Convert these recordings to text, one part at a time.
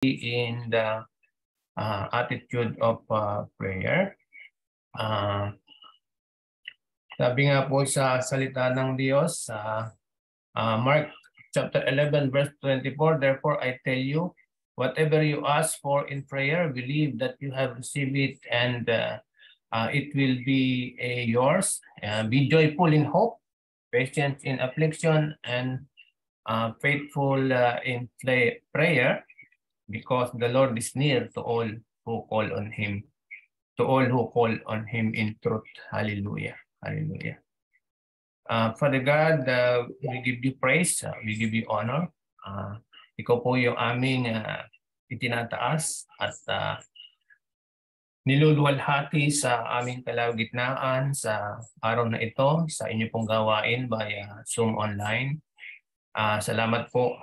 in the attitude of prayer. Sabi nga po sa salita ng Diyos sa Mark chapter 11 verse 24, therefore I tell you, whatever you ask for in prayer, believe that you have received it and it will be yours. Be joyful in hope, patient in affliction, and faithful in prayer, because the Lord is near to all who call on Him, in truth. Hallelujah. Hallelujah. Father God, we give you praise, we give you honor. Ikaw po yung aming itinataas at niluluwalhati sa aming kalagitnaan sa araw na ito, sa inyo pong gawain via Zoom online. Salamat po,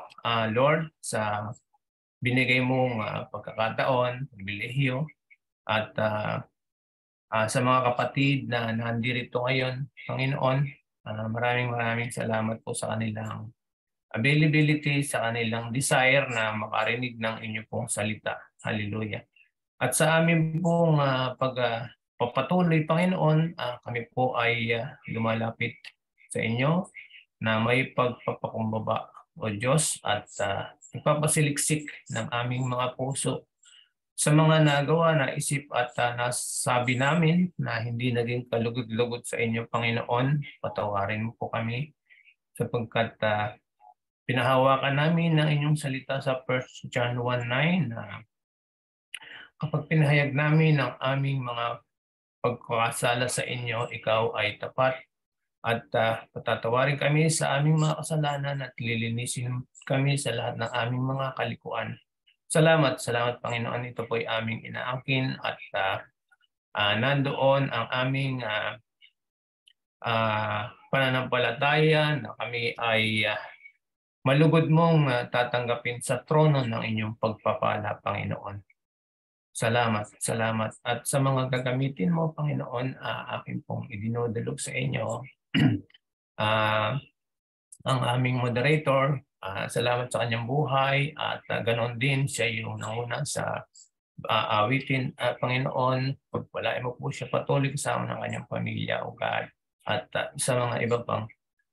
Lord, sa binigay mong pagkakataon, pribilehiyo, at sa mga kapatid na nandirito ngayon, Panginoon, maraming salamat po sa kanilang availability, sa kanilang desire na makarinig ng inyo pong salita. Hallelujah. At sa amin pong pagpapatuloy, Panginoon, kami po ay lumalapit sa inyo na may pagpapakumbaba, O Diyos, at ipapasiliksik ng aming mga puso sa mga nagawa, naisip at nasabi namin na hindi naging kalugod-lugod sa inyo, Panginoon. Patawarin mo po kami sapagkat pinahawakan namin ng inyong salita sa 1 John 1:9 na kapag pinahayag namin ang aming mga pagkakasala sa inyo, ikaw ay tapat at patatawarin kami sa aming mga kasalanan at lilinisin kami sa lahat ng aming mga kalikuan. Salamat, Panginoon. Ito po ay aming inaangkin at nandoon ang aming pananampalataya na kami ay malugod mong tatanggapin sa trono ng inyong pagpapala, Panginoon. Salamat. At sa mga gagamitin mo, Panginoon, akin pong idinudulog sa inyo. Ang aming moderator, salamat sa kanyang buhay at ganoon din siya yung nauna sa awitin, Panginoon. Pagpalain mo po siya patuloy kasama ng kanyang pamilya, O God. At sa mga iba pang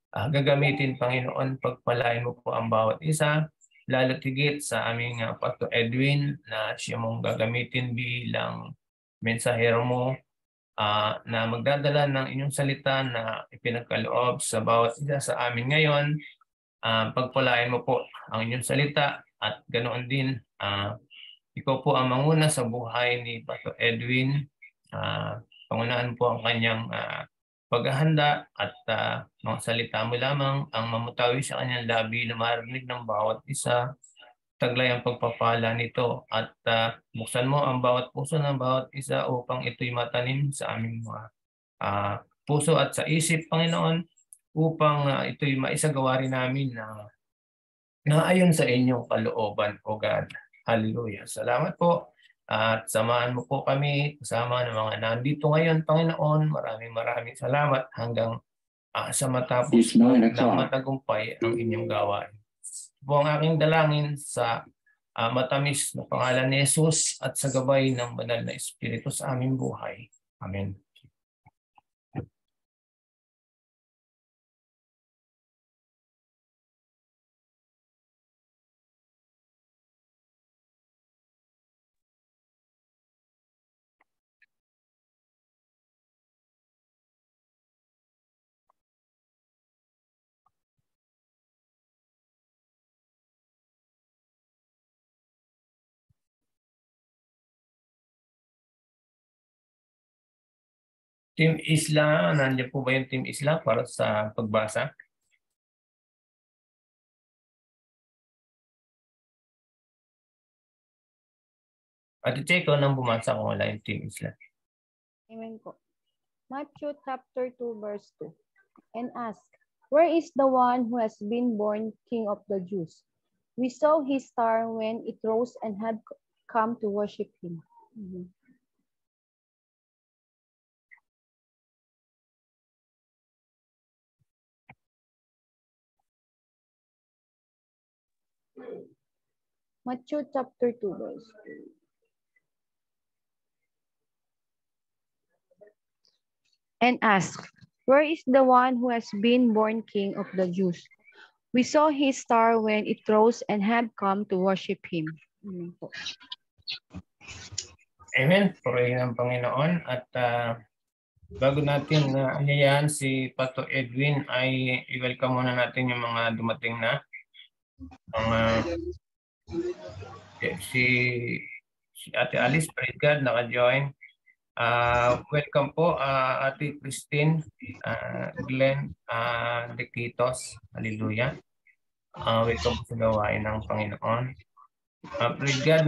gagamitin, Panginoon, pagpalain mo po ang bawat isa, lalo tigit sa aming Pastor Edwin na siya mong gagamitin bilang mensahero mo na magdadala ng inyong salita na ipinagkaloob sa bawat isa sa amin ngayon. Pagpalain mo po ang inyong salita at ganoon din ikaw po ang manguna sa buhay ni Pastor Edwin. Pangunahan po ang kanyang paghahanda at mga salita mo lamang ang mamutawi sa kanyang labi na marinig ng bawat isa. Taglay ang pagpapala nito at buksan mo ang bawat puso ng bawat isa upang ito'y matanim sa aming mga puso at sa isip, Panginoon, upang ito'y maisagawa rin namin na ayon sa inyong kalooban, O God. Hallelujah. Salamat po. At samahan mo po kami kasama ng mga nandito ngayon, Panginoon. Maraming salamat hanggang sa matapos ng matagumpay ang inyong gawain. Po ang aking dalangin sa matamis na pangalan ni Jesus at sa gabay ng banal na Espiritu sa aming buhay. Amen. Team Isla, nandiyan po ba yung Team Isla para sa pagbasa? At check ko nang bumasa kung wala yung Team Isla. Amen po. Matthew chapter 2 verse 2. And ask, where is the one who has been born King of the Jews? We saw his star when it rose and had come to worship him. Matthew chapter 2, verse 2. And asked, where is the one who has been born King of the Jews? We saw his star when it rose and have come to worship him. Amen po. Amen. Purihin ang Panginoon. At bago natin anyayahan si Pato Edwin, ay i-welcome muna natin yung mga dumating na. Si Ate Alice, praise God, naka-join. Welcome po, Ate Christine, Glenn, Dequitos, hallelujah. Welcome po sa gawain ng Panginoon. Praise God,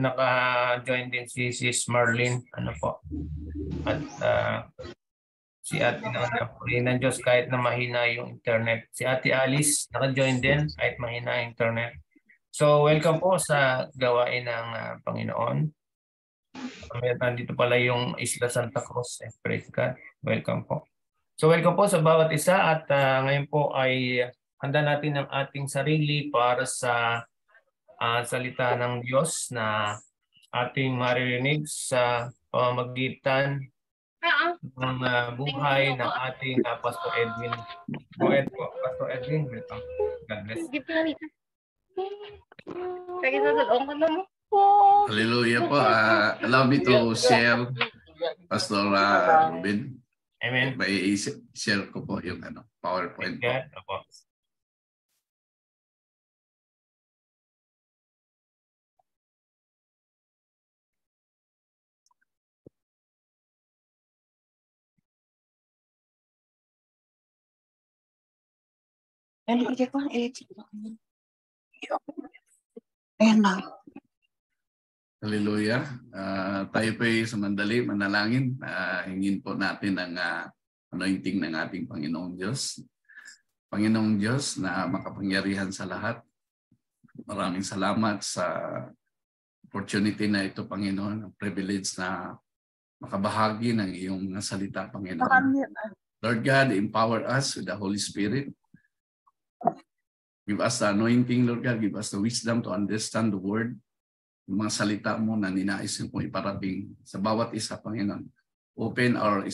naka-join din si Sis Marlene, ano po. At si Ate Nona, purihin ng Diyos kahit na mahina yung internet. Si Ate Alice, naka-join din kahit mahina yung internet. So, welcome po sa gawain ng Panginoon. Nandito pala yung Isla Santa Cruz. Praise God. Welcome po. So, welcome po sa bawat isa at ngayon po ay handa natin ang ating sarili para sa salita ng Diyos na ating maririnig sa pamamagitan ng buhay ng ating Pastor Edwin. Go ahead po, Pastor Edwin. Welcome. God bless. Hallelujah po. Allow me to share, Pastor Ruben. Amen. May share ko po yung PowerPoint po. Opo. Ayan na. Hallelujah. Tayo po ay sumandali, manalangin. Hingin po natin ang anointing ng ating Panginoong Diyos. Panginoong Diyos na makapangyarihan sa lahat. Maraming salamat sa opportunity na ito, Panginoon. Ang privilege na makabahagi ng iyong mga salita, Panginoon. Lord God, empower us with the Holy Spirit. Give us the anointing, Lord God. Give us the wisdom to understand the word. Yung mga salita mo na ninais mo iparating sa bawat isa, Panginoon. Open our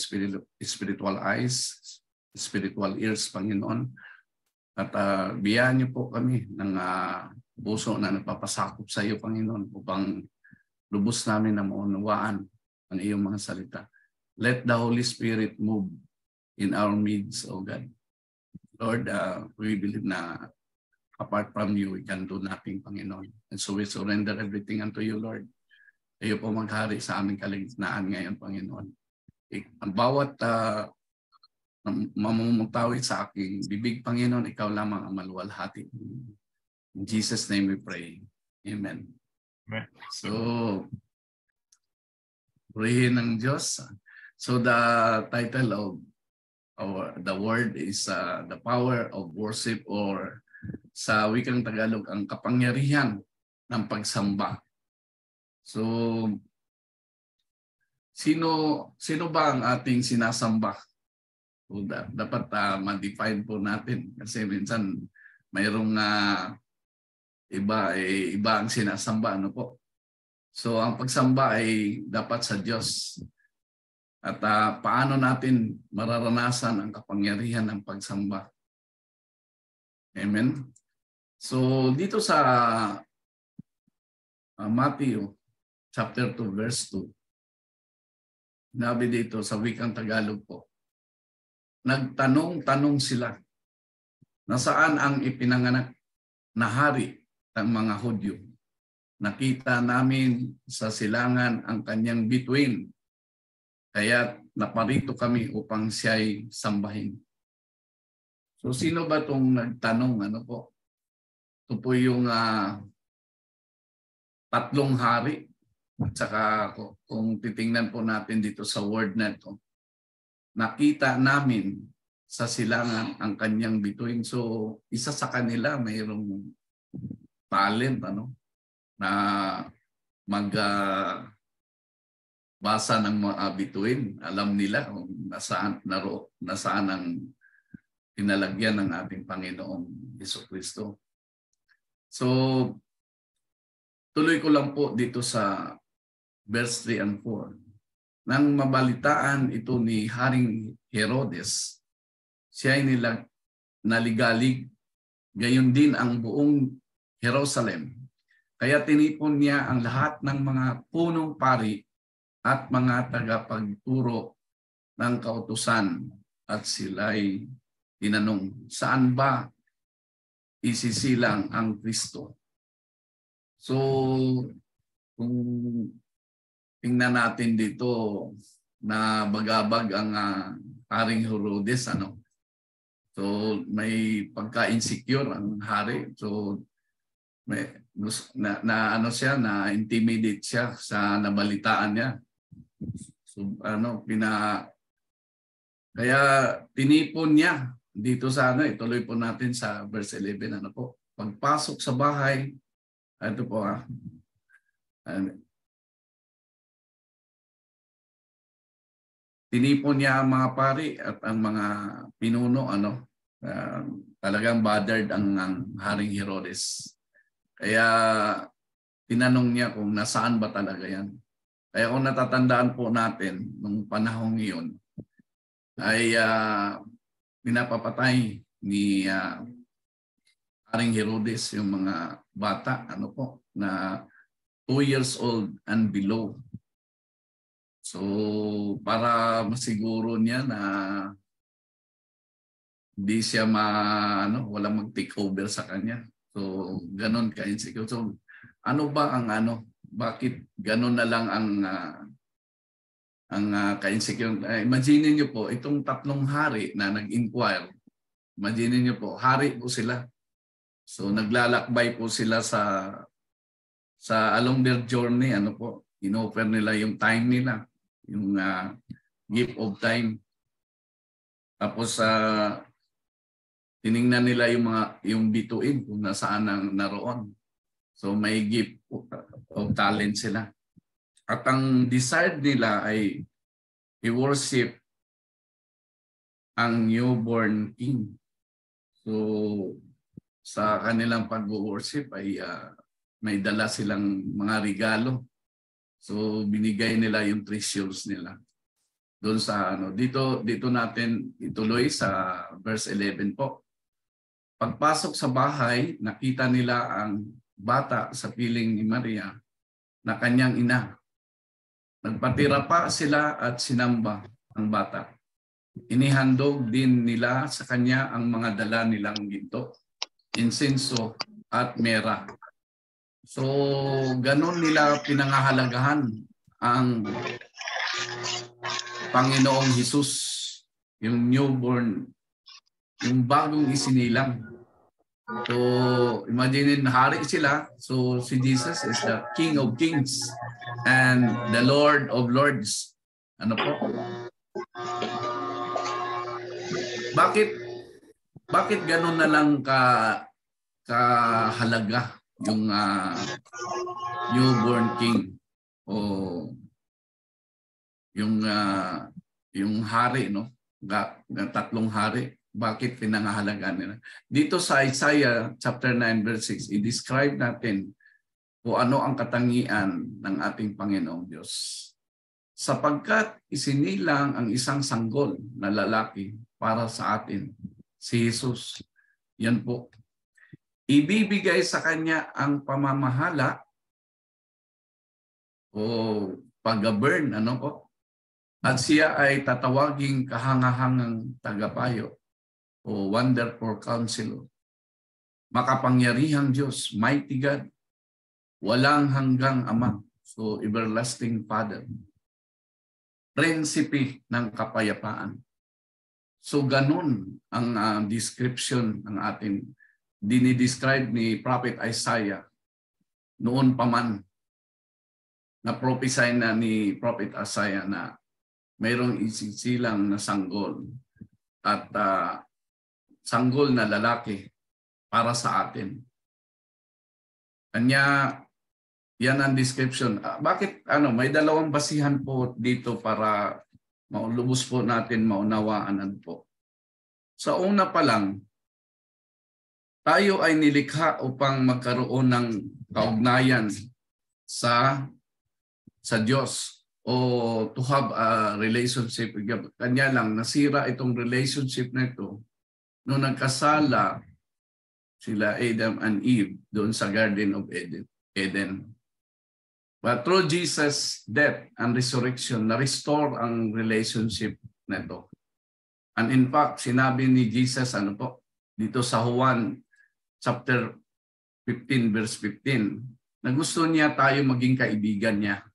spiritual eyes, spiritual ears, Panginoon. At biyaan niyo po kami ng puso na nagpapasakop sa iyo, Panginoon, upang lubos namin na maunawaan ang iyong mga salita. Let the Holy Spirit move in our midst, O God. Lord, we believe na apart from you, we can do nothing, Panginoon. And so we surrender everything unto you, Lord. Kayo po maghari sa aming kaligtaan ngayon, Panginoon. Ang bawat mamumutawid sa aking bibig, Panginoon, ikaw lamang ang maluwalhati. In Jesus' name we pray. Amen. Amen. So, purihin ng Diyos. So the title of the word is the power of worship, or sa wikang Tagalog, ang kapangyarihan ng pagsamba. So, sino ba ang ating sinasamba? So, dapat ma-define po natin. Kasi minsan mayroong iba ang sinasamba. Ano po? So, ang pagsamba ay dapat sa Diyos. At paano natin mararanasan ang kapangyarihan ng pagsamba? Amen. So dito sa Matthew chapter 2 verse 2, sinabi dito sa wikang Tagalog po, nagtanong-tanong sila, nasaan ang ipinanganak na hari ng mga Hudyo? Nakita namin sa silangan ang kanyang bituin, kaya naparito kami upang siya'y sambahin. So sino ba itong nagtanong? Ano po? Ito po yung tatlong hari. At saka kung titingnan po natin dito sa word na ito, nakita namin sa silangan ang kanyang bituin. So isa sa kanila mayroong talent na basa ng mga bituin. Alam nila kung nasaan ang pinalagyan ng ating Panginoong Jesucristo. So, tuloy ko lang po dito sa verse 3 and 4. Nang mabalitaan ito ni Haring Herodes, siya ay naligalig, gayon din ang buong Jerusalem. Kaya tinipon niya ang lahat ng mga punong pari at mga tagapagturo ng kautusan at sila'y tinanong, saan ba isisilang ang Kristo? So, kung tingnan natin dito na bagabag ang Haring Herodes, ano? So may pagka-insecure ang hari. So may ano siya, na intimidate siya sa nabalitaan niya. So kaya tinipon niya dito sa ituloy po natin sa verse 11, ano po. Pagpasok sa bahay, ito po tinipon niya ang mga pari at ang mga pinuno, talagang bothered ang Haring Herodes. Kaya tinanong niya kung nasaan ba talaga yan. Kaya kung natatandaan po natin nung panahong iyon, ay pinapapatay ni Haring Herodes yung mga bata, na 2 years old and below. So, para masiguro niya na hindi siya walang mag-take over sa kanya. So, ganon ka-insecure. So, ano ba ang bakit ganon na lang ang ka-insecure? Imagine niyo po, itong 3 hari na nag-inquire, imagine niyo po, hari po sila. So, naglalakbay po sila sa along their journey, inoffer nila yung time nila. Yung gift of time. Tapos tiningnan nila yung bituin kung nasaan ang naroon. So may gift of talent sila. At ang desire nila ay i-worship ang newborn king. So sa kanilang pag-worship ay may dala silang mga regalo. So binigay nila yung treasures nila. Doon sa dito natin ituloy sa verse 11 po. Pagpasok sa bahay, nakita nila ang bata sa piling ni Maria na kanyang ina. Nagpatira pa sila at sinamba ang bata. Inihandog din nila sa kanya ang mga dala nilang ginto, insenso at mera. So, ganon nila pinangahalagahan ang Panginoong Hesus, yung newborn, yung bagong isinilang. So, imagine hari sila. So, si Jesus is the King of Kings and the Lord of Lords. Ano po? Bakit ganon na lang kahalaga yung newborn king o yung hari, ng 3 hari? Bakit pinangahalagaan nila? Dito sa Isaiah chapter 9 verse 6, i-describe natin kung ano ang katangian ng ating Panginoong Diyos. Sapagkat isinilang ang isang sanggol na lalaki para sa atin, si Jesus. Yan po. Ibibigay sa kanya ang pamamahala o pag-govern, at siya ay tatawaging kahangahangang tagapayo o wonderful counselor, makapangyarihang Diyos, mighty God, walang hanggang Ama, so everlasting Father, prinsipe ng kapayapaan. So ganun ang description ng ating dinidescribe ni Prophet Isaiah noon pa man, na prophesy na ni Prophet Isaiah na mayroong isisilang na sanggol at sanggol na lalaki para sa atin. Kanya, yan ang description. Bakit may 2 basihan po dito para maulubos po natin maunawaan po. Sa una pa lang, tayo ay nilikha upang magkaroon ng kaugnayan sa Diyos o to have a relationship with God. Kanya lang, nasira itong relationship na ito nung nagkasala sila Adam and Eve doon sa Garden of Eden. But through Jesus' death and resurrection, na-restore ang relationship na ito. And in fact, sinabi ni Jesus, dito sa Juan chapter 15 verse 15, na gusto niya tayo maging kaibigan niya.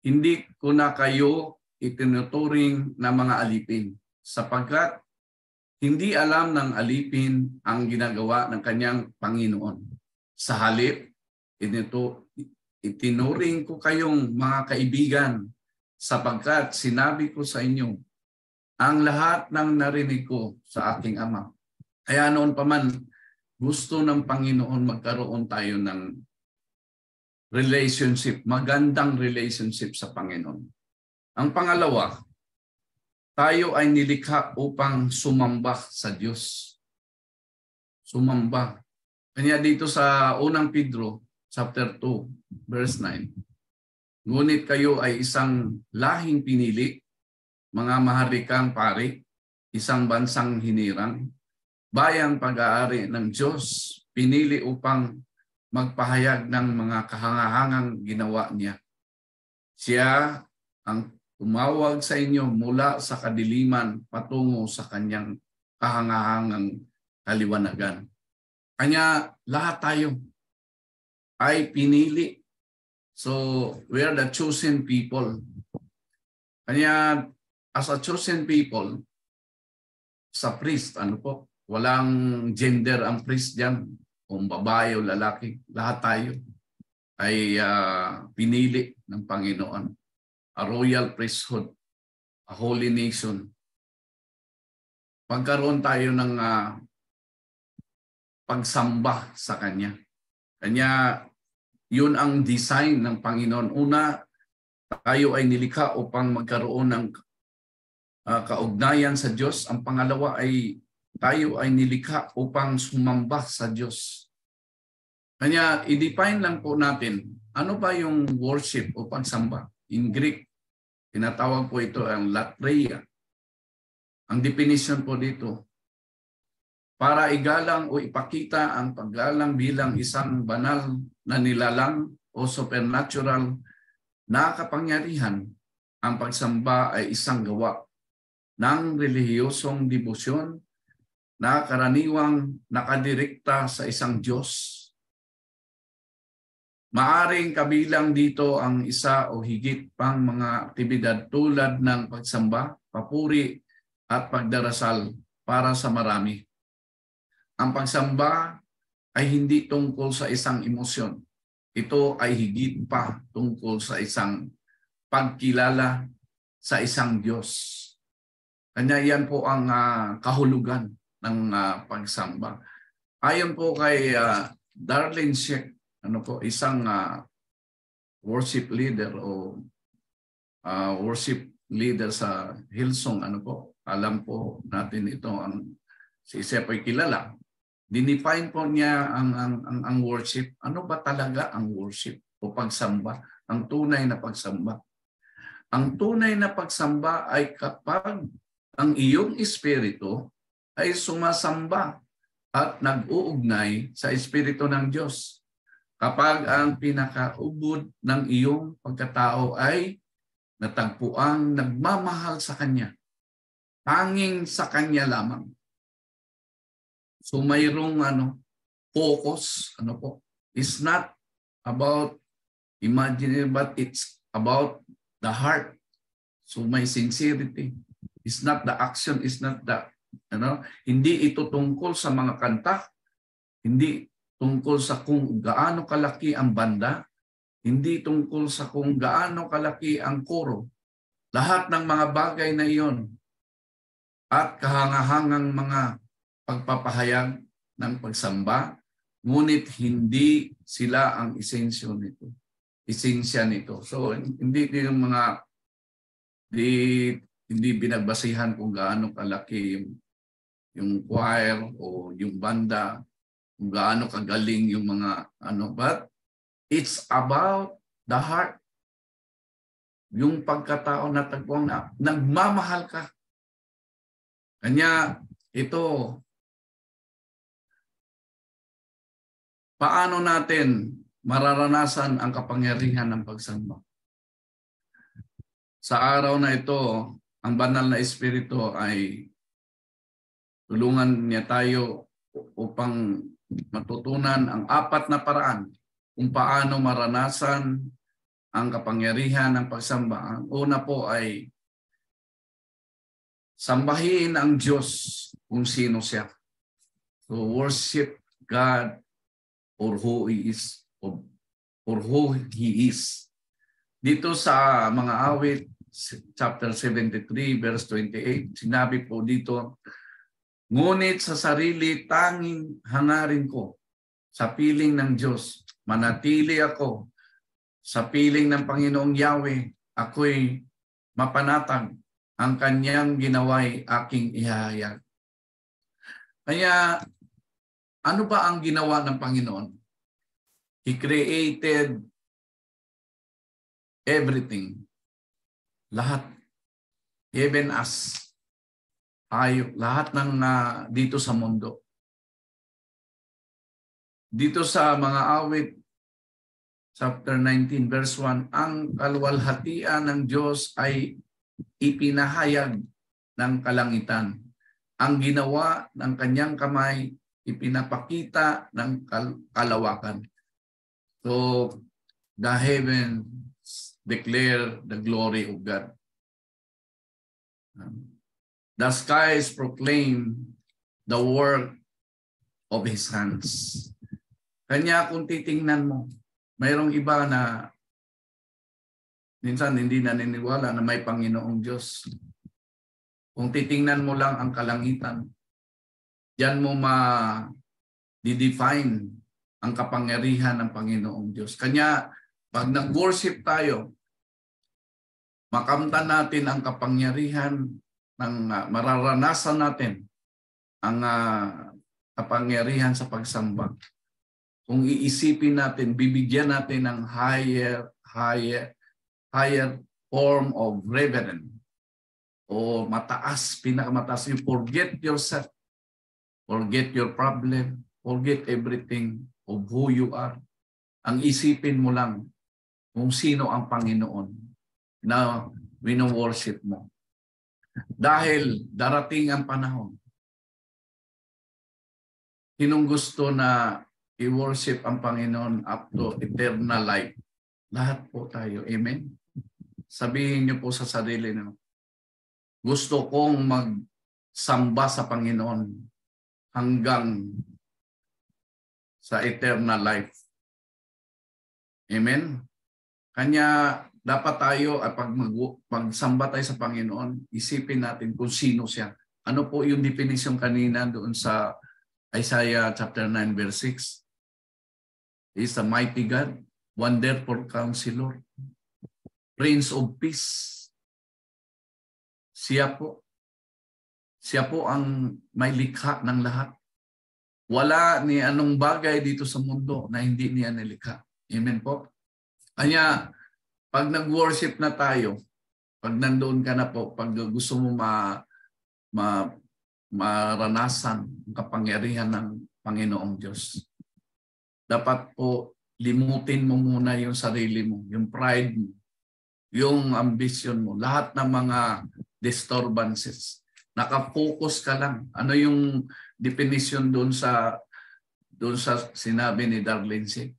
Hindi ko na kayo itinuturing na mga alipin, sapagkat hindi alam ng alipin ang ginagawa ng kanyang Panginoon. Sa halip, itinuring ko kayong mga kaibigan, sapagkat sinabi ko sa inyo ang lahat ng narinig ko sa aking Ama. Kaya noon pa man, gusto ng Panginoon magkaroon tayo ng relationship, magandang relationship sa Panginoon. Ang pangalawa, tayo ay nilikha upang sumamba sa Diyos. Sumamba. Kanya dito sa unang Pedro, chapter 2, verse 9, ngunit kayo ay isang lahing pinili, mga maharlikang pari, isang bansang hinirang, bayang pag-aari ng Diyos, pinili upang magpahayag ng mga kahangahangang ginawa niya. Siya ang tumawag sa inyo mula sa kadiliman patungo sa kanyang kahangahangang kaliwanagan. Kanya lahat tayo ay pinili. So we are the chosen people. Kanya as a chosen people, sa priest, walang gender ang priest diyan. Kung babae o lalaki, lahat tayo ay pinili ng Panginoon. A royal priesthood, a holy nation. Pagkaroon tayo ng pagsamba sa Kanya. Kanya, yun ang design ng Panginoon. Una, tayo ay nilikha upang magkaroon ng kaugnayan sa Diyos. Ang pangalawa ay tayo ay nilikha upang sumamba sa Diyos. Kanya, i-define lang po natin, ano ba yung worship o pagsamba? In Greek, tinatawag po ito ang latreia. Ang definition po dito, para igalang o ipakita ang paggalang bilang isang banal na nilalang o supernatural na kapangyarihan, ang pagsamba ay isang gawa ng relihiyosong debosyon na karaniwang nakadirekta sa isang Diyos. Maaring kabilang dito ang isa o higit pang mga aktibidad tulad ng pagsamba, papuri at pagdarasal para sa marami. Ang pagsamba ay hindi tungkol sa isang emosyon. Ito ay higit pa tungkol sa isang pagkilala sa isang Diyos. Kanya yan po ang kahulugan ng pagsamba. Ayon po kay Darlene Zschech, isang worship leader o worship leader sa Hillsong, alam po natin ito, si Sepoy kilala. Dinefine po niya ang worship. Ano ba talaga ang worship o pagsamba? Ang tunay na pagsamba. Ang tunay na pagsamba ay kapag ang iyong espiritu ay sumasamba at nag-uugnay sa espiritu ng Diyos. Kapag ang pinakaubod ng iyong pagkatao ay natagpuang nagmamahal sa Kanya, tanging sa Kanya lamang. So mayroong focus, it's not about imaginary, but it's about the heart. So may sincerity. It's not the action, it's not the, hindi ito tungkol sa mga kanta, hindi tungkol sa kung gaano kalaki ang banda, hindi tungkol sa kung gaano kalaki ang koro. Lahat ng mga bagay na iyon at kahangahangang mga pagpapahayag ng pagsamba, ngunit hindi sila ang esensya nito. So hindi yung mga hindi binagbasihan kung gaano kalaki yung choir o yung banda, kung gaano kagaling yung mga but it's about the heart, yung pagkatao na tagpuan na nagmamahal ka. Kanya ito, paano natin mararanasan ang kapangyarihan ng pagsamba? Sa araw na ito, ang banal na Espiritu ay tulungan niya tayo upang matutunan ang 4 na paraan kung paano maranasan ang kapangyarihan ng pagsamba. Ang una po ay sambahin ang Diyos kung sino siya. To worship God or who He is. Or who He is. Dito sa mga awit, chapter 73, verse 28, sinabi po dito, ngunit sa sarili tanging hangarin ko sa piling ng Diyos. Manatili ako sa piling ng Panginoong Yahweh. Ako'y mapanatag. Ang kanyang ginawa'y aking ihahayag. Kaya, ano ba ang ginawa ng Panginoon? He created everything. Lahat. Even us. Lahat ng dito sa mundo. Dito sa mga awit, chapter 19, verse 1, ang kaluwalhatian ng Diyos ay ipinahayag ng kalangitan. Ang ginawa ng kanyang kamay, ipinapakita ng kalawakan. So, the heavens declare the glory of God. The skies proclaim the work of His hands. Kanya kung titingnan mo, mayroong iba na minsan hindi naniniwala na may Panginoong Diyos. Kung titingnan mo lang ang kalangitan, diyan mo ma-define ang kapangyarihan ng Panginoong Diyos. Kanya, pag nag-worship tayo, makamtan natin ang kapangyarihan ng mararanasan natin ang kapangyarihan sa pagsamba. Kung iisipin natin, bibigyan natin ng higher form of reverence o mataas, pinakamataas. You forget yourself, forget your problem, forget everything of who you are. Ang isipin mo lang kung sino ang Panginoon na wino-worship mo. Dahil darating ang panahon, sinong gusto na i-worship ang Panginoon up to eternal life? Lahat po tayo. Amen? Sabihin niyo po sa sarili niyo, gusto kong magsamba sa Panginoon hanggang sa eternal life. Amen? Kanya dapat tayo at pag magsamba tayo sa Panginoon, isipin natin kung sino siya. Ano po yung definition kanina doon sa Isaiah chapter 9 verse 6? He is the mighty God, wonderful counselor, Prince of Peace. Siya po ang may likha ng lahat. Wala ni anong bagay dito sa mundo na hindi niya nilikha. Amen po? Kanya, pag nag-worship na tayo, pag nandoon ka na po, pag gusto mo maranasan ang kapangyarihan ng Panginoong Diyos, dapat po limutin mo muna yung sarili mo, yung pride mo, yung ambition mo, lahat ng mga disturbances. Nakafocus ka lang. Ano yung definition doon sa sinabi ni Darlene C?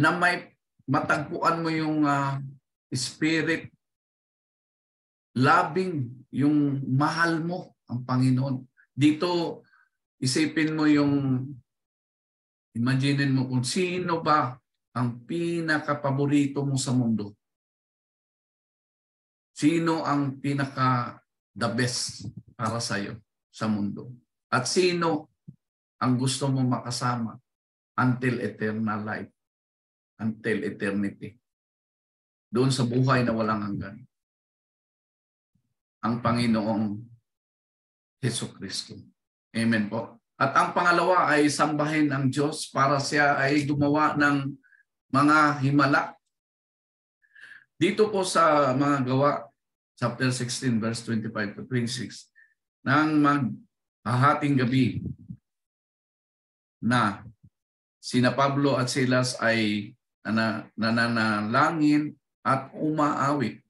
Na may matagpuan mo yung spirit loving, yung mahal mo ang Panginoon. Dito, isipin mo yung imagine mo kung sino ba ang pinaka-paborito mo sa mundo. Sino ang pinaka-the best para sa'yo sa mundo? At sino ang gusto mo makasama until eternal life, until eternity? Doon sa buhay na walang hanggan. Ang Panginoong Jesucristo. Amen po. At ang pangalawa ay sambahin ang Diyos para siya ay gumawa ng mga himala. Dito po sa mga gawa, chapter 16, verse 25 to 26, nang maghahating gabi na sina Pablo at Silas ay nananalangin at umaawit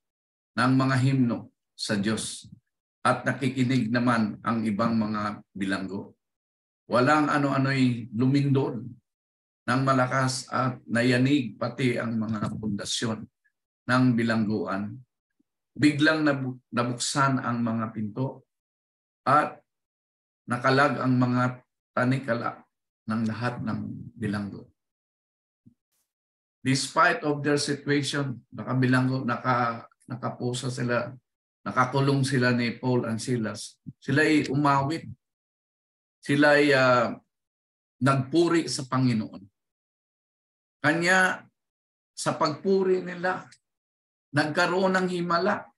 ng mga himno sa Diyos at nakikinig naman ang ibang mga bilanggo. Walang ano-ano'y lumindol ng malakas at nayanig pati ang mga pundasyon ng bilangguan. Biglang nabuksan ang mga pinto at nakalag ang mga tanikala ng lahat ng bilanggo. Despite of their situation, nakapusa sila, nakakulong sila ni Paul and Silas. Sila ay umawit. Sila ay nagpuri sa Panginoon. Kanya, sa pagpuri nila, nagkaroon ng himala.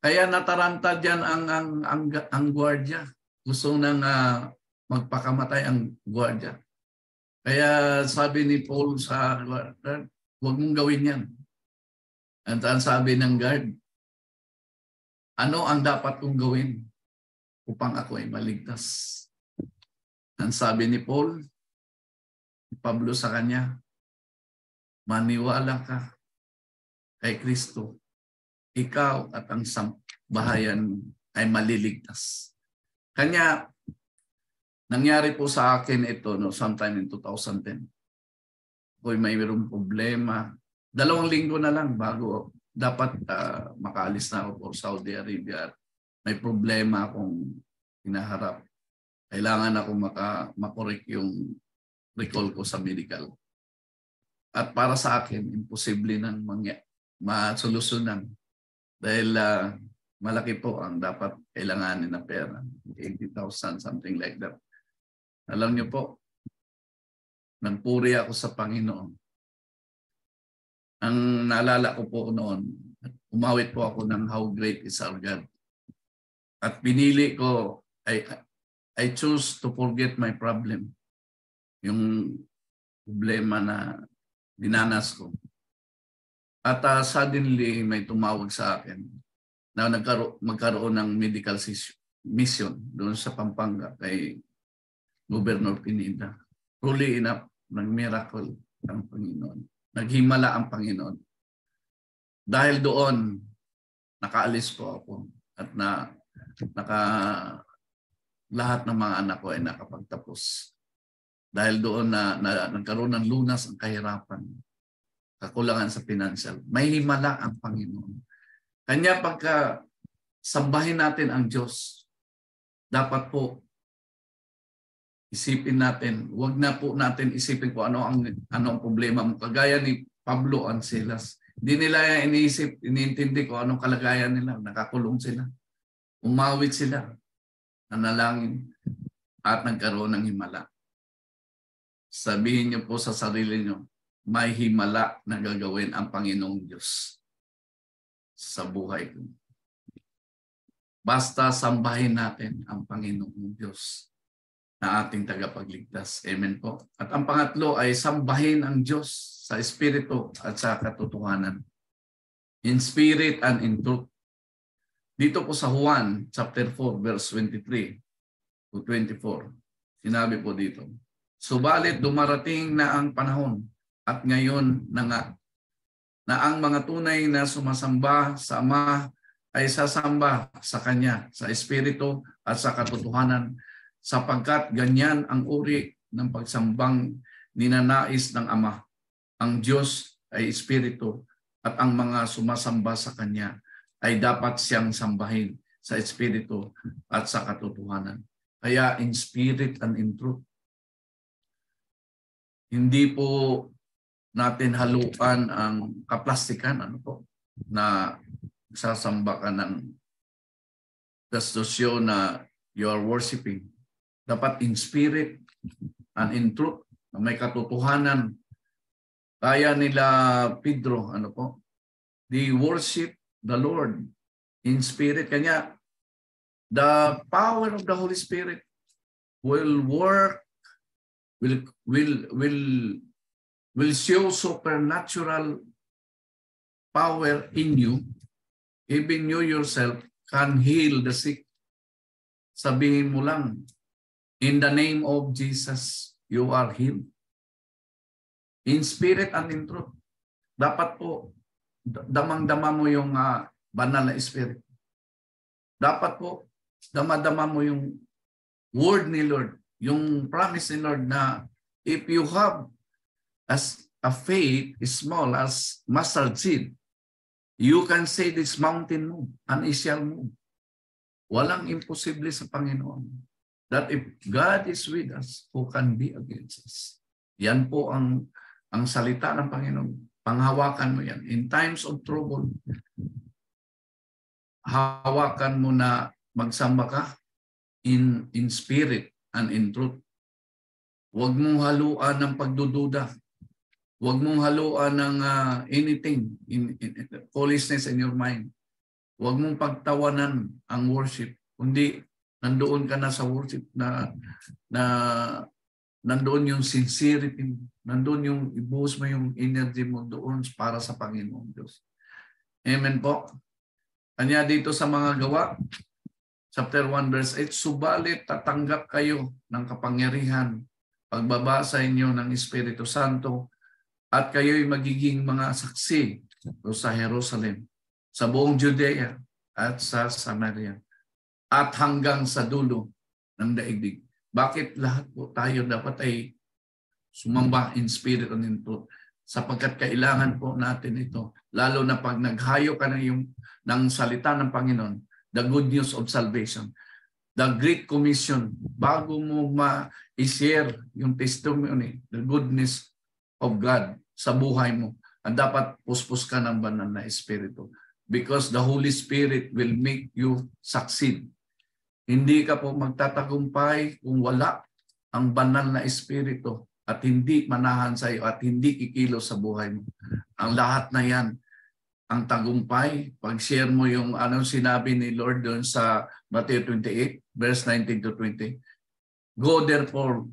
Kaya nataranta diyan ang gwardiya. Gusto nang magpakamatay ang gwardiya. Kaya sabi ni Paul sa guard, huwag mong gawin yan. At ang sabi ng guard, ano ang dapat kong gawin upang ako ay maligtas? Ang sabi ni Paul, Pablo sa kanya, maniwala ka kay Kristo. Ikaw at ang sambahayan ay maliligtas. Kanya, nangyari po sa akin ito sometime in 2010. Ako'y mayroong problema. 2 linggo na lang bago dapat makaalis na ako for Saudi Arabia. May problema akong hinaharap. Kailangan ako makorek yung recall ko sa medical. At para sa akin, imposible nang masolusyonan. Dahil malaki po ang dapat kailanganin na pera. 80,000, something like that. Alam niyo po, nagpuri ako sa Panginoon. Ang naalala ko po noon, umawit po ako ng How Great is Our God. At pinili ko, I choose to forget my problem. Yung problema na dinanas ko. At suddenly may tumawag sa akin na magkaroon ng medical mission doon sa Pampanga kay Governor Pineda. Truly enough, nag-miracle ang Panginoon. Naghimala ang Panginoon. Dahil doon, nakaalis po ako at lahat ng mga anak ko ay nakapagtapos. Dahil doon nagkaroon ng lunas ang kahirapan, kakulangan sa financial. May himala ang Panginoon. Kanya pagka sambahin natin ang Diyos, dapat po isipin natin, huwag na po natin isipin kung ano ang problema mo. Kagaya ni Pablo and Silas. Hindi nila iniintindi kung anong kalagayan nila. Nakakulong sila. Umawit sila. Nanalangin. At nagkaroon ng himala. Sabihin niyo po sa sarili niyo, may himala na gagawin ang Panginoong Diyos sa buhay ko. Basta sambahin natin ang Panginoong Diyos na ating tagapagligtas. Amen po. At ang pangatlo ay sambahin ang Diyos sa Espiritu at sa katotohanan. In spirit and in truth. Dito po sa Juan chapter 4 verse 23 to 24. Sinabi po dito, subalit dumarating na ang panahon at ngayon na nga na ang mga tunay na sumasamba sa Ama ay sasamba sa Kanya sa Espiritu at sa katotohanan, sapagkat ganyan ang uri ng pagsambang ninanais ng Ama. Ang Diyos ay Espiritu at ang mga sumasamba sa Kanya ay dapat siyang sambahin sa Espiritu at sa katotohanan. Kaya in spirit and in truth. Hindi po natin haluan ang kaplastikan na sasamba ka ng gastusyo na you are worshiping. Dapat in spirit and in truth, na may katotohanan. Kaya nila Pedro, they worship the Lord in spirit. Kanya, the power of the Holy Spirit will work, will will show supernatural power in you. Even you yourself can heal the sick. Sabihin mo lang, in the name of Jesus, you are healed. In spirit and in truth. Dapat po, damang-dama mo yung banal na spirit. Dapat po, dama-dama mo yung word ni Lord, yung promise ni Lord na if you have as a faith as small as mustard seed, you can say this mountain move and it shall move. Walang imposible sa Panginoon. That if God is with us, who can be against us? Yan po ang salita ng Panginoon. Panghawakan mo yan. In times of trouble, hawakan mo na magsamba ka in spirit and in truth. Huwag mong haluan ng pagdududa. Huwag mong haluan ng anything, in foolishness in your mind. Huwag mong pagtawanan ang worship. Kundi nandoon ka na sa worship na nandoon yung sincerity mo. Nandoon yung ibuhos mo yung energy mo doon para sa Panginoon Diyos. Amen po. Kanya dito sa mga gawa, chapter 1 verse 8, subalit tatanggap kayo ng kapangyarihan pagbaba sa inyo ng Espiritu Santo at kayo'y magiging mga saksi sa Jerusalem, sa buong Judea at sa Samaria at hanggang sa dulo ng daigdig. Bakit lahat po tayo dapat ay sumamba in spirit and in truth? Sapagkat kailangan po natin ito. Lalo na pag naghayo ka ng salita ng Panginoon, the good news of salvation, the Great Commission, bago mo ma-share yung testimony, the goodness of God sa buhay mo, ang dapat puspos ka ng banal na Espiritu. Because the Holy Spirit will make you succeed. Hindi ka po magtatagumpay kung wala ang banal na Espiritu at hindi manahan sa iyo at hindi kikilos sa buhay mo. Ang lahat na yan, ang tagumpay, pag-share mo yung anong sinabi ni Lord doon sa Matthew 28, verse 19 to 20. Go therefore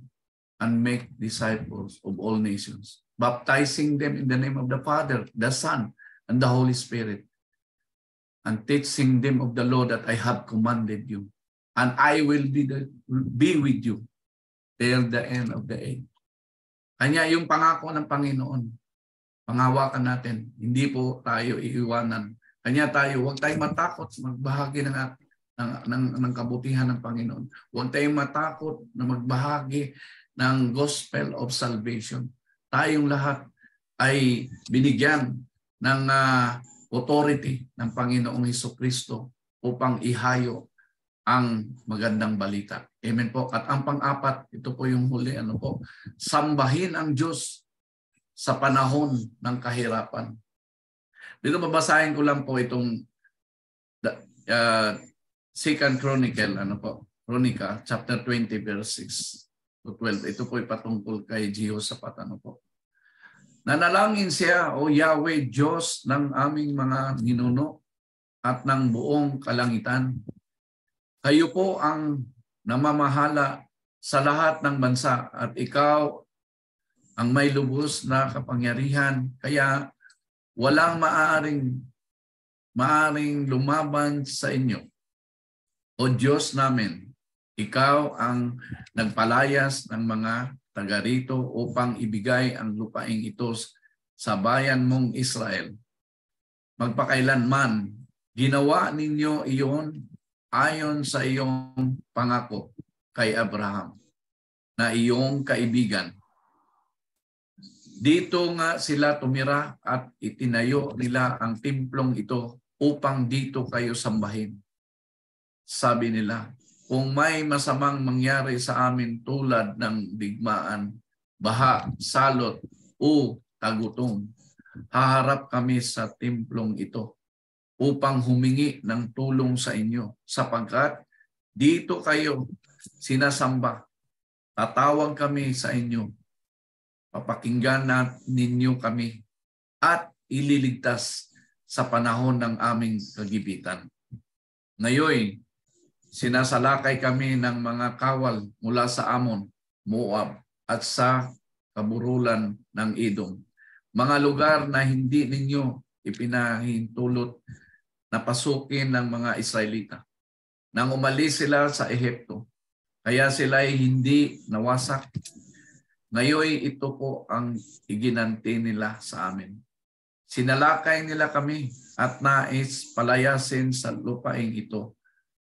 and make disciples of all nations, baptizing them in the name of the Father, the Son, and the Holy Spirit, and teaching them of the law that I have commanded you. And I will be with you till the end of the age. Kanya yung pangako ng Panginoon, panghawakan natin. Hindi po tayo iiwanan. Kanya tayo, huwag tayong matakot magbahagi ng kabutihan ng Panginoon. Huwag tayong matakot na magbahagi ng gospel of salvation. Tayong lahat ay binigyan ng authority ng Panginoong Hesukristo upang ihayo ang magandang balita. Amen po. At ang pang-apat, ito po yung huli, sambahin ang Diyos sa panahon ng kahirapan. Dito babasahin ko lang po itong Second Chronicle, Chronica, chapter 20, verse 6 to 12. Ito po patungkol kay Jehoshaphat, Nanalangin siya, O Yahweh, Diyos ng aming mga ninuno at ng buong kalangitan. Kayo po ang namamahala sa lahat ng bansa at ikaw ang may lubos na kapangyarihan. Kaya walang maaring lumaban sa inyo. O Diyos namin, ikaw ang nagpalayas ng mga taga rito upang ibigay ang lupaing ito sa bayan mong Israel. Magpakailanman, ginawa ninyo iyon ayon sa iyong pangako kay Abraham na iyong kaibigan. Dito nga sila tumira at itinayo nila ang templong ito upang dito kayo sambahin. Sabi nila, kung may masamang mangyari sa amin tulad ng digmaan, baha, salot o tagutom, haharap kami sa templong ito upang humingi ng tulong sa inyo sapagkat dito kayo sinasamba. Tatawag kami sa inyo, papakinggan ninyo kami at ililigtas sa panahon ng aming kagipitan. Ngayon, sinasalakay kami ng mga kawal mula sa Amon, Moab at sa kaburulan ng Edom. Mga lugar na hindi ninyo ipinahintulot na pasukin ng mga Israelita. Nang umalis sila sa Ehipto, kaya sila ay hindi nawasak. Ngayon ito po ang iginanti nila sa amin. Sinalakay nila kami at nais palayasin sa lupaing ito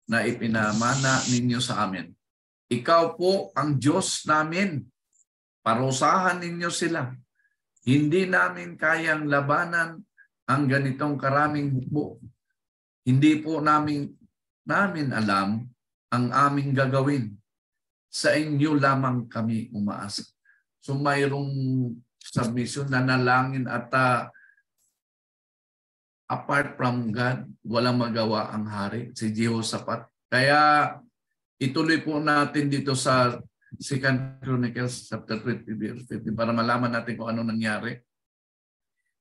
na ipinamana ninyo sa amin. Ikaw po ang Diyos namin. Parusahan ninyo sila. Hindi namin kayang labanan ang ganitong karaming hukbo. Hindi po namin alam ang aming gagawin. Sa inyo lamang kami umaasa. So mayroong submission, nanalangin at apart from God, walang magawa ang hari, si Jehoshaphat. Kaya ituloy po natin dito sa 2 Chronicles chapter 20 para malaman natin kung ano nangyari.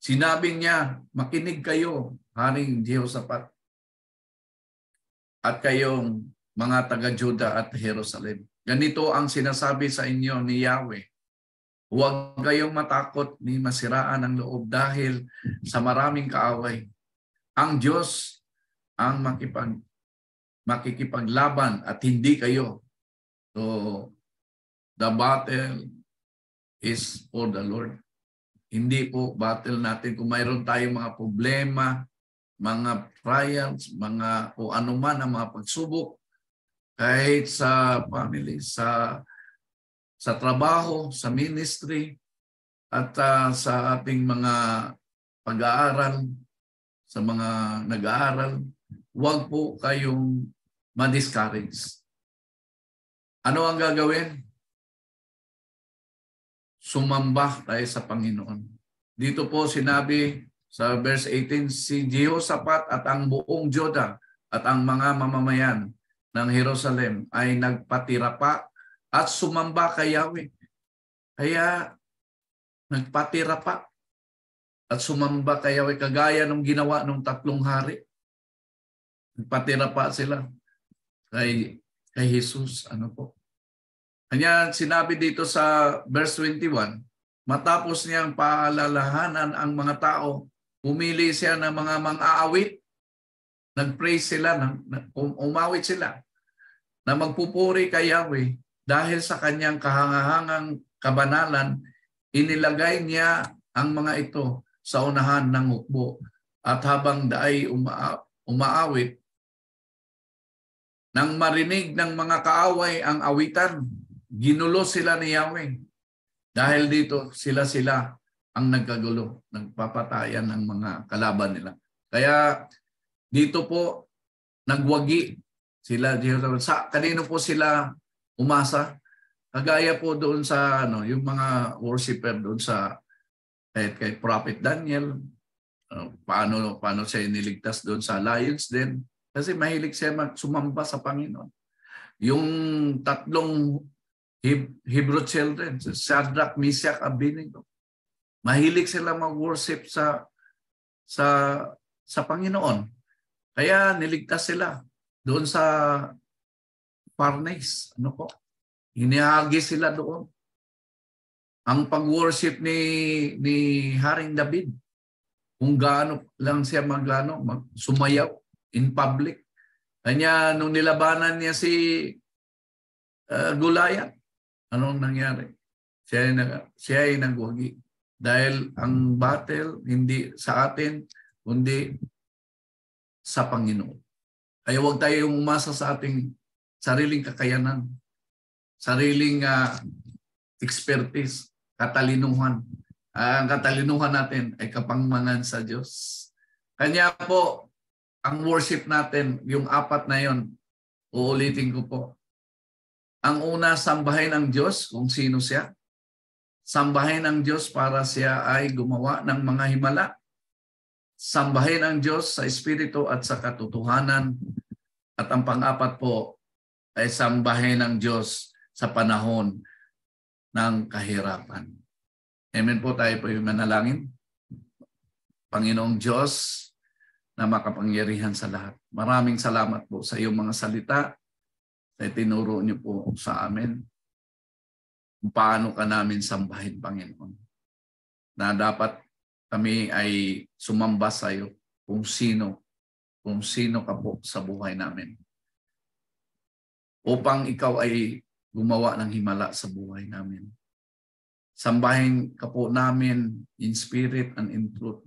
Sinabi niya, makinig kayo, Haring Jehoshaphat, at kayong mga taga-Juda at Jerusalem. Ganito ang sinasabi sa inyo ni Yahweh. Huwag kayong matakot ni masiraan ang loob dahil sa maraming kaaway. Ang Diyos ang makikipaglaban at hindi kayo. So, the battle is for the Lord. Hindi po battle natin. Kung mayroon tayong mga problema, mga trials, mga o anuman ang mga pagsubok, kahit sa family, sa trabaho, sa ministry, at sa ating mga pag-aaral, sa mga nag-aaral, huwag po kayong ma-discourage. Ano ang gagawin? Sumamba tayo sa Panginoon. Dito po sinabi sa verse 18, si Jehoshaphat at ang buong Juda at ang mga mamamayan ng Jerusalem ay nagpatirapa at sumamba kay Yahweh. Kaya nagpatirapa at sumamba kay Yahweh kagaya nung ginawa nung 3 hari. Nagpatirapa sila kay Jesus. Ano po? Kanya sinabi dito sa verse 21, matapos niyang paalalahanan ang mga tao, pumili siya ng mga mang-aawit. Nag-praise sila, umawit sila na magpupuri kay Yahweh dahil sa kanyang kahangahangang kabanalan, inilagay niya ang mga ito sa unahan ng hukbo at habang daay umaawit, nang marinig ng mga kaaway ang awitan, ginulo sila ni Yahweh. Dahil dito sila ang nagkagulo, nagpapatayan ng mga kalaban nila. Kaya dito po nagwagi sila. Kanino po sila umasa? Kagaya po doon sa yung mga worshiper doon sa kay Prophet Daniel, paano siya iniligtas doon sa lions den. Kasi mahilig siya sumamba sa Panginoon. Yung 3 Hebrew children, Shadrach, Meshach, Abednego, mahilig sila mag-worship sa Panginoon. Kaya niligtas sila doon sa furnace. Ano po? Hinihagi sila doon. Ang pag-worship ni Haring David, kung gaano lang siya sumayaw in public. Kanya nung nilabanan niya si Goliath, anong nangyari? Siya ay nagwagi. Dahil ang battle hindi sa atin, kundi sa Panginoon. Kaya huwag tayong umasa sa ating sariling kakayanan, sariling expertise, katalinuhan. Ang katalinuhan natin ay kapangmangan sa Diyos. Kanya po, ang worship natin, yung 4 na yon, uulitin ko po. Ang una, sambahin ang Diyos kung sino siya. Sambahin ang Diyos para siya ay gumawa ng mga himala. Sambahin ang Diyos sa Espiritu at sa katotohanan. At ang pang-4 po ay sambahin ang Diyos sa panahon ng kahirapan. Amen po, tayo po yung manalangin. Panginoong Diyos na makapangyarihan sa lahat. Maraming salamat po sa iyong mga salita na tinuro niyo po sa amin. kung paano ka namin sambahin, Panginoon. Na dapat kami ay sumamba sa iyo kung sino ka po sa buhay namin. Upang ikaw ay gumawa ng himala sa buhay namin. Sambahin ka po namin in spirit and in truth,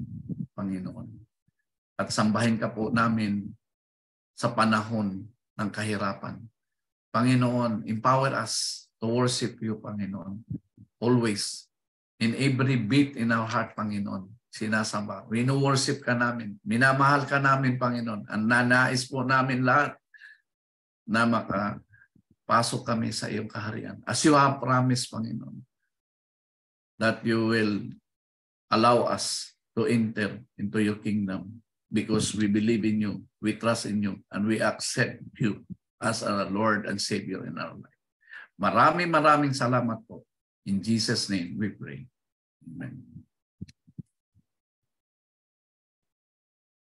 Panginoon. At sambahin ka po namin sa panahon ng kahirapan. Panginoon, empower us to worship you, Panginoon. Always. In every beat in our heart, Panginoon, sinasamba. Wino-worship ka namin. Minamahal ka namin, Panginoon. Ang nanais po namin lahat na makapasok kami sa iyong kaharian. As you have promised, Panginoon, that you will allow us to enter into your kingdom because we believe in you, we trust in you, and we accept you as our Lord and Savior in our life. Maraming salamat po. In Jesus' name we pray. Amen.